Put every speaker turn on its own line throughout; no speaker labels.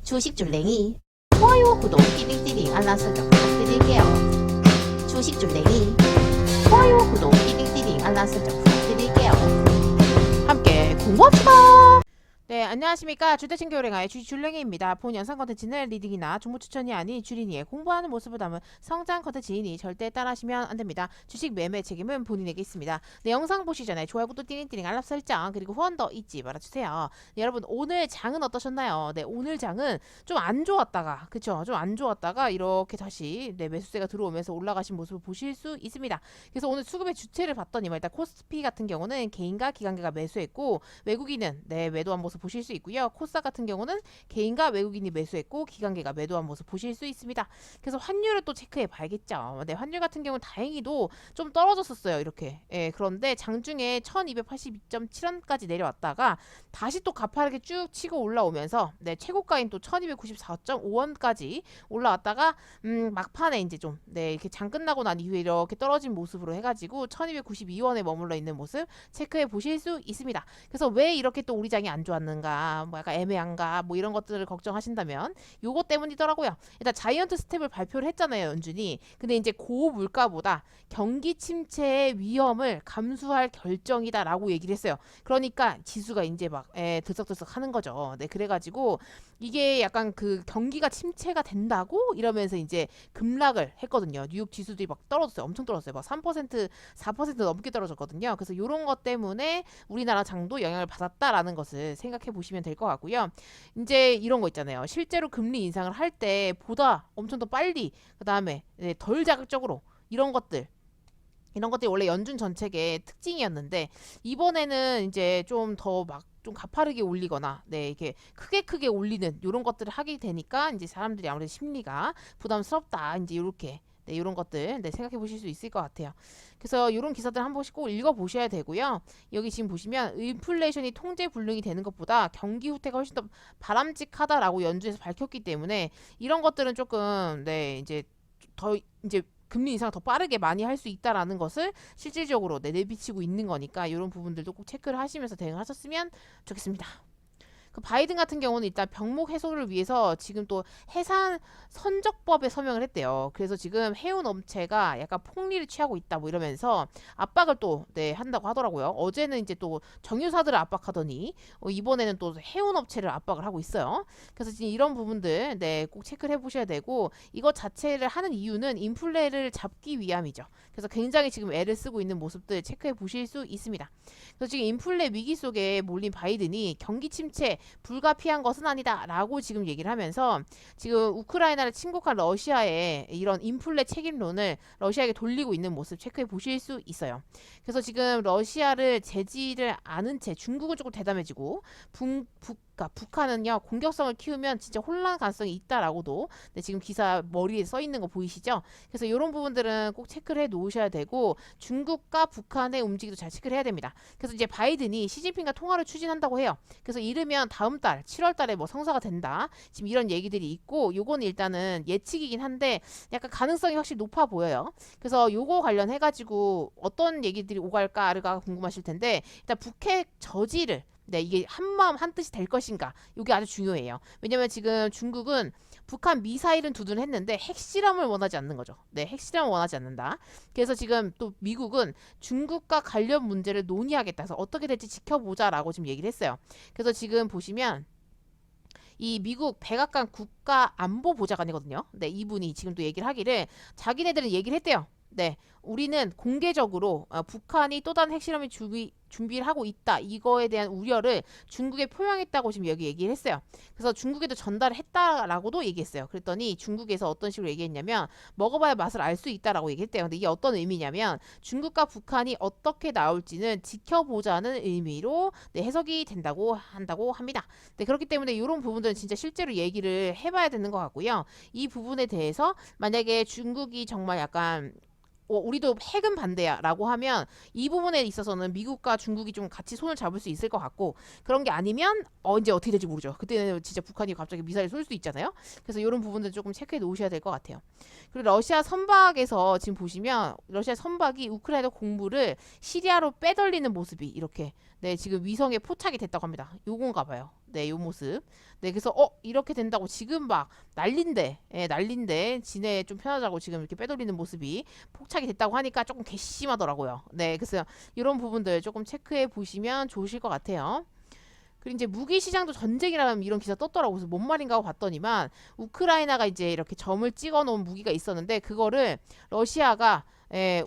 주식 줄랭이 좋아요, 구독, 띠링띠링 알람 설정 부탁드릴게요. 주식 줄랭이 좋아요, 구독, 띠링띠링 알람 설정 부탁드릴게요. 함께 공부합시다.
네, 안녕하십니까. 주택신교랭아의 주줄랭이입니다. 본 영상 컨텐츠는 리딩이나 정보 추천이 아닌 주린이의 공부하는 모습을 담은 성장 컨텐츠이니 절대 따라하시면 안됩니다. 주식 매매 책임은 본인에게 있습니다. 네, 영상 보시기 전에 좋아요, 구독, 띠링띠링 알람 설정 그리고 후원 더 잊지 말아주세요. 네, 여러분 오늘 장은 어떠셨나요? 네, 오늘 장은 좀 안 좋았다가 그쵸? 좀 안 좋았다가 이렇게 다시 매수세가 들어오면서 올라가신 모습을 보실 수 있습니다. 그래서 오늘 수급의 주체를 봤더니 일단 코스피 같은 경우는 개인과 기관계가 매수했고 외국인은 매도한 모습 보실 수 있고요. 코스닥 같은 경우는 개인과 외국인이 매수했고 기관계가 매도한 모습 보실 수 있습니다. 그래서 환율을 또 체크해 봐야겠죠. 네, 환율 같은 경우는 다행히도 좀 떨어졌었어요. 이렇게. 그런데 장중에 1282.7원까지 내려왔다가 다시 또 가파르게 쭉 치고 올라오면서 최고가인 또 1294.5원까지 올라왔다가 막판에 이제 좀 이렇게 장 끝나고 난 이후에 이렇게 떨어진 모습으로 해가지고 1292원에 머물러 있는 모습 체크해 보실 수 있습니다. 그래서 왜 이렇게 또 우리 장이 안 좋았는가, 뭐 약간 애매한가, 뭐 이런 것들을 걱정하신다면 요것 때문이더라고요. 일단 자이언트 스텝을 발표를 했잖아요, 연준이. 근데 이제 고물가보다 경기 침체의 위험을 감수할 결정이다라고 얘기를 했어요. 그러니까 지수가 이제 막 들썩들썩 하는 거죠. 네, 그래가지고 이게 약간 그 경기가 침체가 된다고 이러면서 이제 급락을 했거든요. 뉴욕 지수들이 막 떨어졌어요. 엄청 떨어졌어요. 막 3%, 4% 넘게 떨어졌거든요. 그래서 이런 것 때문에 우리나라 장도 영향을 받았다라는 것을 생각해 보시면 될 것 같고요. 이제 이런 거 있잖아요. 실제로 금리 인상을 할 때 보다 엄청 더 빨리, 그 다음에 덜 자극적으로 이런 것들이 원래 연준 정책의 특징이었는데 이번에는 이제 좀 더 막 좀 가파르게 올리거나 이렇게 크게 올리는 이런 것들을 하게 되니까 이제 사람들이 아무래도 심리가 부담스럽다 이제 이렇게 이런 것들 생각해 보실 수 있을 것 같아요. 그래서 이런 기사들 한 번씩 꼭 읽어 보셔야 되고요. 여기 지금 보시면 인플레이션이 통제 불능이 되는 것보다 경기 후퇴가 훨씬 더 바람직하다라고 연준에서 밝혔기 때문에 이런 것들은 조금 이제 더 이제 금리 인상을 더 빠르게 많이 할 수 있다라는 것을 실질적으로 내비치고 있는 거니까 이런 부분들도 꼭 체크를 하시면서 대응을 하셨으면 좋겠습니다. 그 바이든 같은 경우는 일단 병목 해소를 위해서 지금 또 해산 선적법에 서명을 했대요. 그래서 지금 해운 업체가 약간 폭리를 취하고 있다 뭐 이러면서 압박을 또 한다고 하더라고요. 어제는 이제 또 정유사들을 압박하더니 이번에는 또 해운 업체를 압박을 하고 있어요. 그래서 지금 이런 부분들 꼭 체크를 해보셔야 되고 이것 자체를 하는 이유는 인플레를 잡기 위함이죠. 그래서 굉장히 지금 애를 쓰고 있는 모습들 체크해 보실 수 있습니다. 그래서 지금 인플레 위기 속에 몰린 바이든이 경기 침체 불가피한 것은 아니다 라고 지금 얘기를 하면서 지금 우크라이나를 침공한 러시아의 이런 인플레 책임론을 러시아에게 돌리고 있는 모습 체크해 보실 수 있어요. 그래서 지금 러시아를 제지를 않은 채 중국은 조금 대담해지고 북한은요 공격성을 키우면 진짜 혼란 가능성이 있다라고도 지금 기사 머리에 써 있는 거 보이시죠? 그래서 이런 부분들은 꼭 체크를 해 놓으셔야 되고 중국과 북한의 움직임도 잘 체크를 해야 됩니다. 그래서 이제 바이든이 시진핑과 통화를 추진한다고 해요. 그래서 이르면 다음 달 7월 달에 뭐 성사가 된다. 지금 이런 얘기들이 있고 요건 일단은 예측이긴 한데 약간 가능성이 확실히 높아 보여요. 그래서 요거 관련해 가지고 어떤 얘기들이 오갈까가 궁금하실 텐데 일단 북핵 저지를 이게 한마음 한뜻이 될 것인가 이게 아주 중요해요. 왜냐면 지금 중국은 북한 미사일은 두둔 했는데 핵실험을 원하지 않는 거죠. 핵실험을 원하지 않는다. 그래서 지금 또 미국은 중국과 관련 문제를 논의하겠다. 그래서 어떻게 될지 지켜보자라고 지금 얘기를 했어요. 그래서 지금 보시면 이 미국 백악관 국가안보보좌관이거든요. 이분이 지금 또 얘기를 하기를 자기네들은 얘기를 했대요. 우리는 공개적으로 북한이 또 다른 핵실험을 준비를 하고 있다. 이거에 대한 우려를 중국에 표명했다고 지금 여기 얘기를 했어요. 그래서 중국에도 전달을 했다라고도 얘기했어요. 그랬더니 중국에서 어떤 식으로 얘기했냐면 먹어봐야 맛을 알 수 있다라고 얘기했대요. 근데 이게 어떤 의미냐면 중국과 북한이 어떻게 나올지는 지켜보자는 의미로 해석이 한다고 합니다. 그렇기 때문에 이런 부분들은 진짜 실제로 얘기를 해봐야 되는 것 같고요. 이 부분에 대해서 만약에 중국이 정말 약간 우리도 핵은 반대야 라고 하면 이 부분에 있어서는 미국과 중국이 좀 같이 손을 잡을 수 있을 것 같고 그런 게 아니면 이제 어떻게 될지 모르죠. 그때는 진짜 북한이 갑자기 미사일 쏠 수도 있잖아요. 그래서 이런 부분들 조금 체크해 놓으셔야 될 것 같아요. 그리고 러시아 선박에서 지금 보시면 러시아 선박이 우크라이나 공부를 시리아로 빼돌리는 모습이 이렇게 지금 위성에 포착이 됐다고 합니다. 요건가 봐요. 네, 요 모습. 네, 그래서 이렇게 된다고 지금 막 난린데, 예, 난린데 지네 좀 편하자고 지금 이렇게 빼돌리는 모습이 포착이 됐다고 하니까 조금 괘씸하더라고요. 네, 그래서 이런 부분들 조금 체크해 보시면 좋으실 것 같아요. 그리고 이제 무기 시장도 전쟁이라는 이런 기사 떴더라고. 그래서 뭔 말인가 하고 봤더니만 우크라이나가 이제 이렇게 점을 찍어 놓은 무기가 있었는데 그거를 러시아가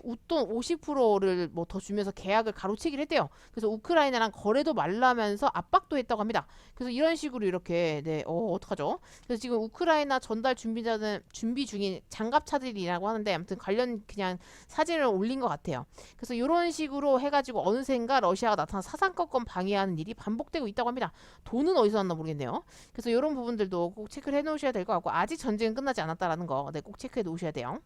웃돈 50%를 뭐 더 주면서 계약을 가로채기를 했대요. 그래서 우크라이나랑 거래도 말라면서 압박도 했다고 합니다. 그래서 이런 식으로 이렇게 어떡하죠? 그래서 지금 우크라이나 전달 준비 중인 장갑차들이라고 하는데 아무튼 관련 그냥 사진을 올린 것 같아요. 그래서 이런 식으로 해가지고 어느샌가 러시아가 나타나 사상권권 방해하는 일이 반복되고 있다고 합니다. 돈은 어디서 났나 모르겠네요. 그래서 이런 부분들도 꼭 체크를 해놓으셔야 될 것 같고 아직 전쟁은 끝나지 않았다라는 거 꼭 체크해 놓으셔야 돼요.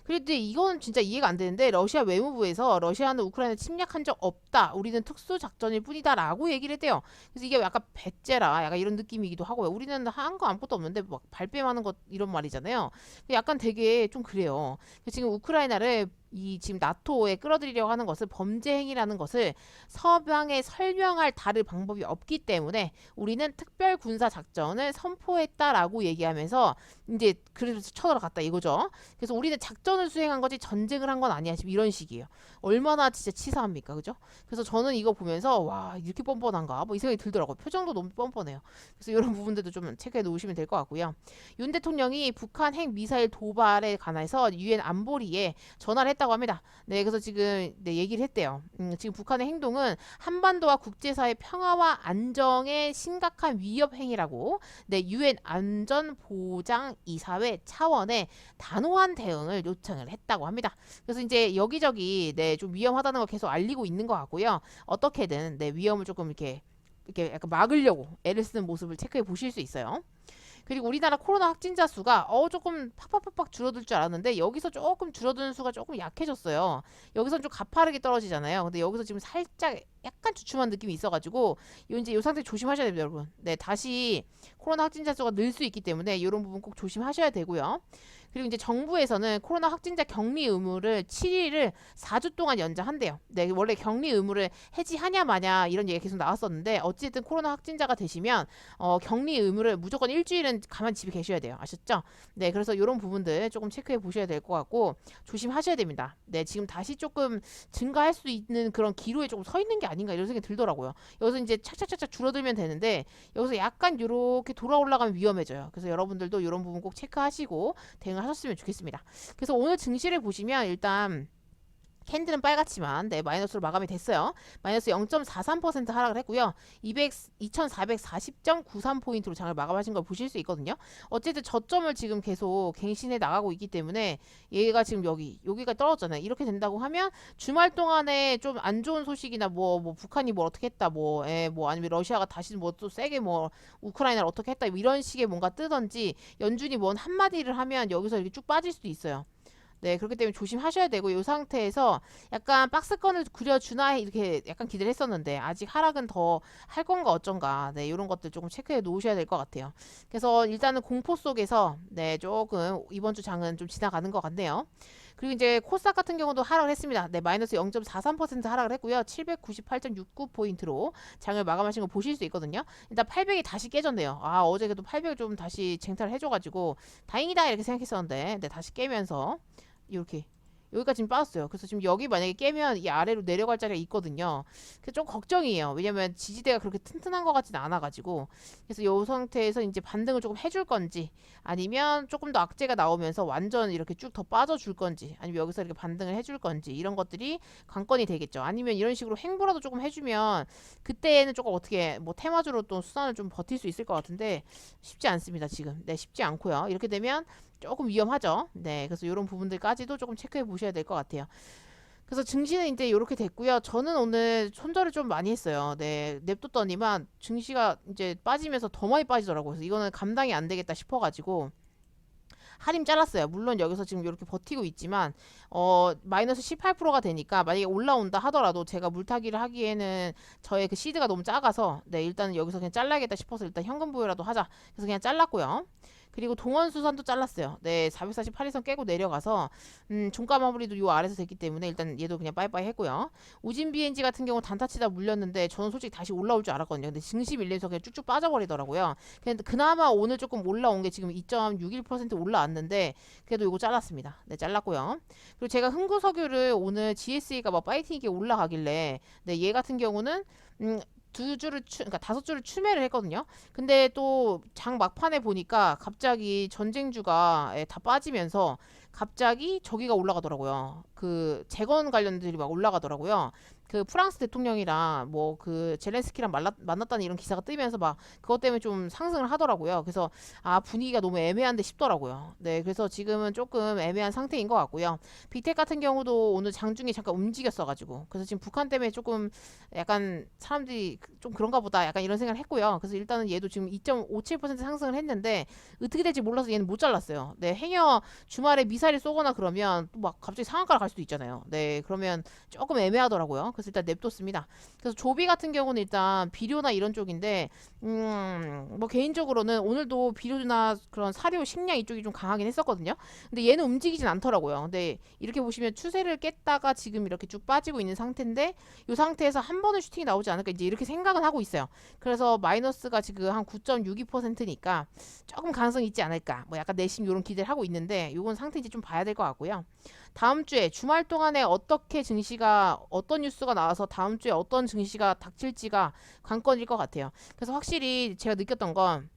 그런데 이건 진짜 이해가 안 되는데 러시아 외무부에서 러시아는 우크라이나 침략한 적 없다. 우리는 특수 작전일 뿐이다라고 얘기를 했대요. 그래서 이게 약간 배째라 약간 이런 느낌이기도 하고요. 우리는 한 거 아무것도 없는데 막 발뺌하는 것 이런 말이잖아요. 약간 되게 좀 그래요. 지금 우크라이나를 이 지금 나토에 끌어들이려고 하는 것을 범죄 행위라는 것을 서방에 설명할 다를 방법이 없기 때문에 우리는 특별 군사 작전을 선포했다라고 얘기하면서 이제 그래서 쳐들어갔다 이거죠. 그래서 우리는 작전을 수행한 거지 전쟁을 한 건 아니야. 지금 이런 식이에요. 얼마나 진짜 치사합니까, 그죠? 그래서 저는 이거 보면서 와 이렇게 뻔뻔한가 뭐 이 생각이 들더라고요. 표정도 너무 뻔뻔해요. 그래서 이런 부분들도 좀 체크해 놓으시면 될 것 같고요. 윤 대통령이 북한 핵 미사일 도발에 관해서 유엔 안보리에 전화를 했다고 합니다. 네, 그래서 지금 얘기를 했대요. 지금 북한의 행동은 한반도와 국제사회 평화와 안정에 심각한 위협 행위라고 네, 유엔 안전보장 이사회 차원의 단호한 대응을 요청을 했다고 합니다. 그래서 이제 여기저기 좀 위험하다는 걸 계속 알리고 있는 것 같고요. 어떻게든 위험을 조금 이렇게 약간 막으려고 애를 쓰는 모습을 체크해 보실 수 있어요. 그리고 우리나라 코로나 확진자 수가 조금 팍팍팍팍 줄어들 줄 알았는데 여기서 조금 줄어드는 수가 조금 약해졌어요. 여기선 좀 가파르게 떨어지잖아요. 근데 여기서 지금 살짝 약간 주춤한 느낌이 있어가지고 이제 이 상태 조심하셔야 됩니다, 여러분. 네, 다시 코로나 확진자 수가 늘 수 있기 때문에 이런 부분 꼭 조심하셔야 되고요. 그리고 이제 정부에서는 코로나 확진자 격리 의무를 7일을 4주 동안 연장한대요. 네, 원래 격리 의무를 해지하냐 마냐 이런 얘기가 계속 나왔었는데 어쨌든 코로나 확진자가 되시면 격리 의무를 무조건 일주일은 가만 집에 계셔야 돼요. 아셨죠? 네, 그래서 이런 부분들 조금 체크해 보셔야 될 것 같고 조심하셔야 됩니다. 네, 지금 다시 조금 증가할 수 있는 그런 기로에 조금 서 있는 게 아닌가 이런 생각이 들더라고요. 여기서 이제 착착착착 줄어들면 되는데 여기서 약간 이렇게 돌아 올라가면 위험해져요. 그래서 여러분들도 이런 부분 꼭 체크하시고 대응하셨으면 좋겠습니다. 그래서 오늘 증시를 보시면 일단 캔들은 빨갛지만 마이너스로 마감이 됐어요. 마이너스 0.43% 하락을 했고요. 2440.93포인트로 장을 마감하신 걸 보실 수 있거든요. 어쨌든 저점을 지금 계속 갱신해 나가고 있기 때문에 얘가 지금 여기가 떨어졌잖아요. 이렇게 된다고 하면 주말 동안에 좀 안 좋은 소식이나 뭐 북한이 뭐 어떻게 했다 뭐 아니면 러시아가 다시 뭐 또 세게 뭐 우크라이나를 어떻게 했다 이런 식의 뭔가 뜨던지 연준이 뭔 한마디를 하면 여기서 이렇게 쭉 빠질 수도 있어요. 네, 그렇기 때문에 조심하셔야 되고 이 상태에서 약간 박스권을 그려주나 이렇게 약간 기대를 했었는데 아직 하락은 더 할 건가 어쩐가 네, 이런 것들 조금 체크해 놓으셔야 될 것 같아요. 그래서 일단은 공포 속에서 조금 이번 주 장은 좀 지나가는 것 같네요. 그리고 이제 코스닥 같은 경우도 하락을 했습니다. 네, 마이너스 0.43% 하락을 했고요. 798.69포인트로 장을 마감하신 거 보실 수 있거든요. 일단 800이 다시 깨졌네요. 어제 그래도 800을 좀 다시 쟁탈을 해줘가지고 다행이다 이렇게 생각했었는데 다시 깨면서 이렇게 여기까지 지금 빠졌어요. 그래서 지금 여기 만약에 깨면 이 아래로 내려갈 자리가 있거든요. 그래서 좀 걱정이에요. 왜냐면 지지대가 그렇게 튼튼한 것 같지는 않아가지고. 그래서 이 상태에서 이제 반등을 조금 해줄 건지 아니면 조금 더 악재가 나오면서 완전 이렇게 쭉 더 빠져줄 건지 아니면 여기서 이렇게 반등을 해줄 건지 이런 것들이 관건이 되겠죠. 아니면 이런 식으로 횡보라도 조금 해주면 그때는 조금 어떻게 뭐 테마주로 또 수단을 좀 버틸 수 있을 것 같은데 쉽지 않습니다. 지금. 네, 쉽지 않고요. 이렇게 되면 조금 위험하죠. 네, 그래서 이런 부분들까지도 조금 체크해 보셔야 될 것 같아요. 그래서 증시는 이제 이렇게 됐고요. 저는 오늘 손절을 좀 많이 했어요. 네, 냅뒀더니만 증시가 이제 빠지면서 더 많이 빠지더라고요. 그래서 이거는 감당이 안 되겠다 싶어가지고 할인 잘랐어요. 물론 여기서 지금 이렇게 버티고 있지만 마이너스 18%가 되니까 만약에 올라온다 하더라도 제가 물타기를 하기에는 저의 그 시드가 너무 작아서 네, 일단은 여기서 그냥 잘라야겠다 싶어서 일단 현금 부여라도 하자. 그래서 그냥 잘랐고요. 그리고 동원수산도 잘랐어요. 네, 448일선 깨고 내려가서 종가 마무리도 요 아래서 됐기 때문에 일단 얘도 그냥 빠이빠이 했고요. 우진 BNG 같은 경우 단타치다 물렸는데 저는 솔직히 다시 올라올 줄 알았거든요. 근데 증시 밀리면서 그냥 쭉쭉 빠져버리더라고요. 근데 그나마 오늘 조금 올라온 게 지금 2.61% 올라왔는데 그래도 요거 잘랐습니다. 네, 잘랐고요. 그리고 제가 흥구석유를 오늘 GSE가 막 파이팅 있게 올라가길래 네, 얘 같은 경우는 그러니까 5주를 추매를 했거든요. 근데 또 장 막판에 보니까 갑자기 전쟁주가 다 빠지면서 갑자기 저기가 올라가더라고요. 그 재건 관련들이 막 올라가더라고요. 그 프랑스 대통령이랑 뭐 그 젤렌스키랑 만났다는 이런 기사가 뜨면서 막 그것 때문에 좀 상승을 하더라고요. 그래서 아 분위기가 너무 애매한데 싶더라고요. 네, 그래서 지금은 조금 애매한 상태인 것 같고요. 빅텍 같은 경우도 오늘 장중에 잠깐 움직였어가지고 그래서 지금 북한 때문에 조금 약간 사람들이 좀 그런가 보다 약간 이런 생각을 했고요. 그래서 일단은 얘도 지금 2.57% 상승을 했는데 어떻게 될지 몰라서 얘는 못 잘랐어요. 네, 행여 주말에 미사일 쏘거나 그러면 또 막 갑자기 상한가를 갈 수도 있잖아요. 네, 그러면 조금 애매하더라고요. 그래서 일단 냅뒀습니다. 그래서 조비 같은 경우는 일단 비료나 이런 쪽인데 뭐 개인적으로는 오늘도 비료나 그런 사료 식량 이쪽이 좀 강하긴 했었거든요. 근데 얘는 움직이진 않더라고요. 근데 이렇게 보시면 추세를 깼다가 지금 이렇게 쭉 빠지고 있는 상태인데 이 상태에서 한 번은 슈팅이 나오지 않을까 이제 이렇게 생각은 하고 있어요. 그래서 마이너스가 지금 한 9.62%니까 조금 가능성이 있지 않을까. 뭐 약간 내심 이런 기대를 하고 있는데 이건 상태 이제 좀 봐야 될 것 같고요. 다음 주에 주말 동안에 어떻게 증시가 어떤 뉴스가 나와서 다음 주에 어떤 증시가 닥칠지가 관건일 것 같아요. 그래서 확실히 제가 느꼈던 건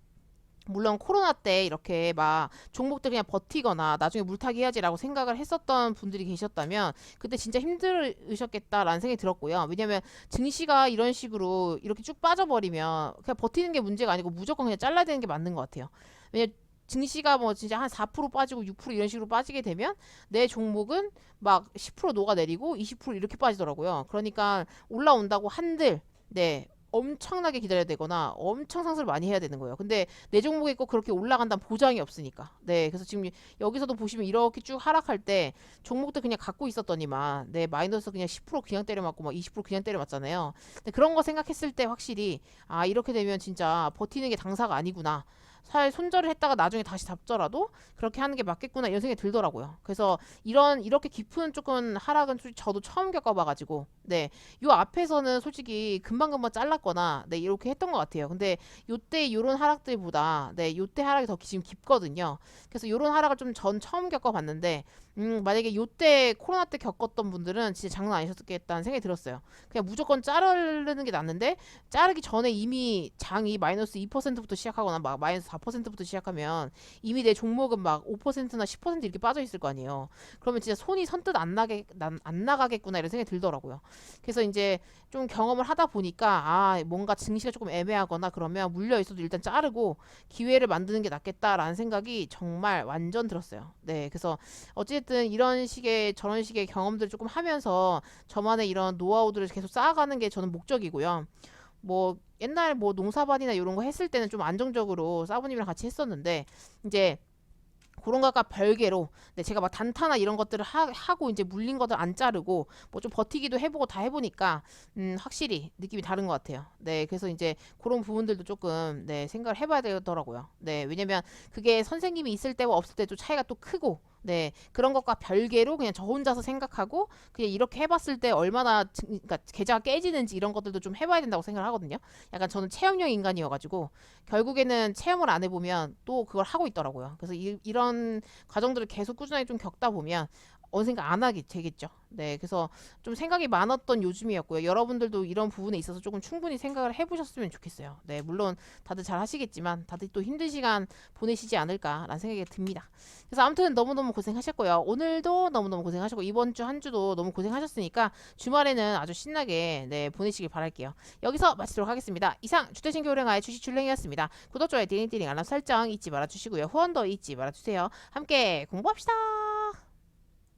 물론 코로나 때 이렇게 막 종목들 그냥 버티거나 나중에 물타기 해야지라고 생각을 했었던 분들이 계셨다면 그때 진짜 힘들으셨겠다라는 생각이 들었고요. 왜냐면 증시가 이런 식으로 이렇게 쭉 빠져버리면 그냥 버티는 게 문제가 아니고 무조건 그냥 잘라야 되는 게 맞는 것 같아요. 왜냐 증시가 뭐 진짜 한 4% 빠지고 6% 이런 식으로 빠지게 되면 내 종목은 막 10% 녹아내리고 20% 이렇게 빠지더라고요. 그러니까 올라온다고 한들 네 엄청나게 기다려야 되거나 엄청 상승을 많이 해야 되는 거예요. 근데 내 종목이 꼭 그렇게 올라간다는 보장이 없으니까. 네, 그래서 지금 여기서도 보시면 이렇게 쭉 하락할 때 종목들 그냥 갖고 있었더니만 네 마이너스 그냥 10% 그냥 때려 맞고 막 20% 그냥 때려 맞잖아요. 근데 그런 거 생각했을 때 확실히 아 이렇게 되면 진짜 버티는 게 당사가 아니구나. 살 손절을 했다가 나중에 다시 잡더라도 그렇게 하는 게 맞겠구나 이런 생각이 들더라고요. 그래서 이렇게 깊은 조금 하락은 저도 처음 겪어봐가지고 네, 요 앞에서는 솔직히 금방금방 잘랐거나 네 이렇게 했던 것 같아요. 근데 요때 요런 하락들보다 네 요때 하락이 더 지금 깊거든요. 그래서 요런 하락을 좀 전 처음 겪어봤는데 만약에 요때 코로나 때 겪었던 분들은 진짜 장난 아니셨겠다는 생각이 들었어요. 그냥 무조건 자르는 게 낫는데 자르기 전에 이미 장이 마이너스 2%부터 시작하거나 막 마이너스 4%부터 시작하면 이미 내 종목은 막 5%나 10% 이렇게 빠져 있을 거 아니에요. 그러면 진짜 손이 선뜻 안 나가겠구나 이런 생각이 들더라고요. 그래서 이제 좀 경험을 하다 보니까 아 뭔가 증시가 조금 애매하거나 그러면 물려 있어도 일단 자르고 기회를 만드는 게 낫겠다라는 생각이 정말 완전 들었어요. 네, 그래서 어쨌든 이런 식의 저런 식의 경험들을 조금 하면서 저만의 이런 노하우들을 계속 쌓아가는 게 저는 목적이고요. 뭐 옛날 뭐 농사반이나 이런 거 했을 때는 좀 안정적으로 사부님이랑 같이 했었는데 이제 그런 것과 별개로 네, 제가 막 단타나 이런 것들을 하고 이제 물린 것들 안 자르고 뭐 좀 버티기도 해보고 다 해보니까 확실히 느낌이 다른 것 같아요. 네, 그래서 이제 그런 부분들도 조금 네, 생각을 해봐야 되더라고요. 네, 왜냐면 그게 선생님이 있을 때와 없을 때도 차이가 또 크고 네, 그런 것과 별개로 그냥 저 혼자서 생각하고 그냥 이렇게 해봤을 때 얼마나 그러니까 계좌가 깨지는지 이런 것들도 좀 해봐야 된다고 생각을 하거든요. 약간 저는 체험형 인간이어가지고 결국에는 체험을 안 해보면 또 그걸 하고 있더라고요. 그래서 이런 과정들을 계속 꾸준하게 좀 겪다 보면 어느샌가 안 하게 되겠죠. 네, 그래서 좀 생각이 많았던 요즘이었고요. 여러분들도 이런 부분에 있어서 조금 충분히 생각을 해보셨으면 좋겠어요. 네, 물론 다들 잘 하시겠지만 다들 또 힘든 시간 보내시지 않을까라는 생각이 듭니다. 그래서 아무튼 너무너무 고생하셨고요. 오늘도 너무너무 고생하셨고 이번 주 한 주도 너무 고생하셨으니까 주말에는 아주 신나게 네, 보내시길 바랄게요. 여기서 마치도록 하겠습니다. 이상 주택신교 랭아의 주식 줄랭이었습니다. 구독, 좋아요, 띠링띠링 알람 설정 잊지 말아주시고요. 후원도 잊지 말아주세요. 함께 공부합시다.